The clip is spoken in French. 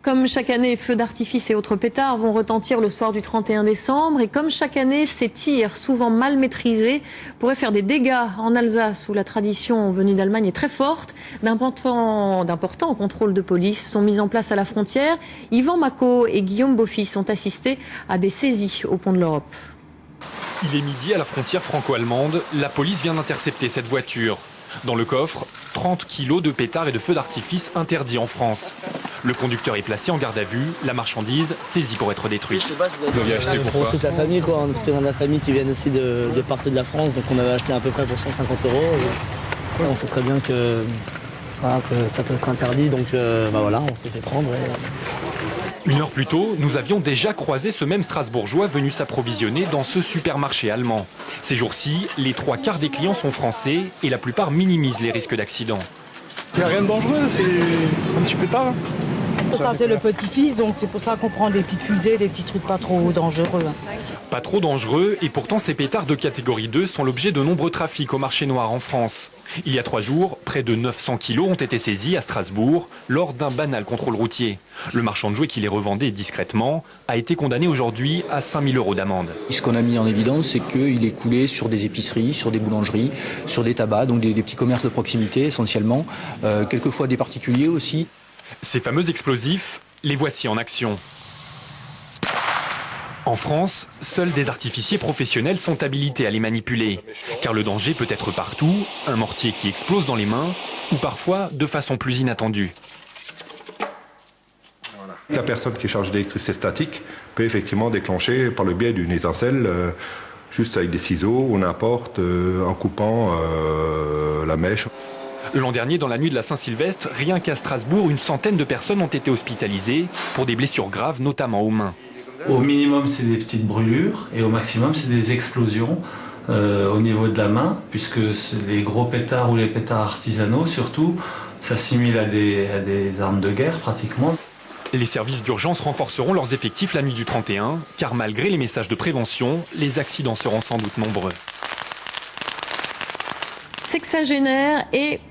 Comme chaque année, feux d'artifice et autres pétards vont retentir le soir du 31 décembre. Et comme chaque année, ces tirs, souvent mal maîtrisés, pourraient faire des dégâts en Alsace, où la tradition venue d'Allemagne est très forte. D'importants contrôles de police sont mis en place à la frontière. Yvan Macot et Guillaume Beaufils ont assisté à des saisies au pont de l'Europe. Il est midi à la frontière franco-allemande. La police vient d'intercepter cette voiture. Dans le coffre, 30 kilos de pétards et de feux d'artifice interdits en France. Le conducteur est placé en garde à vue, la marchandise saisie pour être détruite. Vous l'aviez acheté pourquoi? Pour toute la famille, quoi, parce qu'on a de la famille qui viennent aussi de partout de la France, donc on avait acheté à peu près pour 150 €. Et on sait très bien que ça peut être interdit, donc voilà, on s'est fait prendre. Une heure plus tôt, nous avions déjà croisé ce même Strasbourgeois venu s'approvisionner dans ce supermarché allemand. Ces jours-ci, les 3/4 des clients sont français et la plupart minimisent les risques d'accident. Il n'y a rien de dangereux, c'est un petit pétard. Ça, c'est le petit-fils, donc c'est pour ça qu'on prend des petites fusées, des petits trucs pas trop dangereux. Pas trop dangereux, et pourtant ces pétards de catégorie 2 sont l'objet de nombreux trafics au marché noir en France. Il y a 3 jours, près de 900 kilos ont été saisis à Strasbourg lors d'un banal contrôle routier. Le marchand de jouets qui les revendait discrètement a été condamné aujourd'hui à 5 000 € d'amende. Ce qu'on a mis en évidence, c'est qu'il est coulé sur des épiceries, sur des boulangeries, sur des tabacs, donc des petits commerces de proximité essentiellement, quelquefois des particuliers aussi. Ces fameux explosifs, les voici en action. En France, seuls des artificiers professionnels sont habilités à les manipuler, car le danger peut être partout, un mortier qui explose dans les mains, ou parfois de façon plus inattendue. La personne qui est chargée d'électricité statique peut effectivement déclencher par le biais d'une étincelle, juste avec des ciseaux ou n'importe, en coupant la mèche. L'an dernier, dans la nuit de la Saint-Sylvestre, rien qu'à Strasbourg, une centaine de personnes ont été hospitalisées pour des blessures graves, notamment aux mains. Au minimum, c'est des petites brûlures et au maximum, c'est des explosions au niveau de la main, puisque les gros pétards ou les pétards artisanaux, surtout, s'assimilent à des armes de guerre pratiquement. Les services d'urgence renforceront leurs effectifs la nuit du 31, car malgré les messages de prévention, les accidents seront sans doute nombreux. Sexagénaire et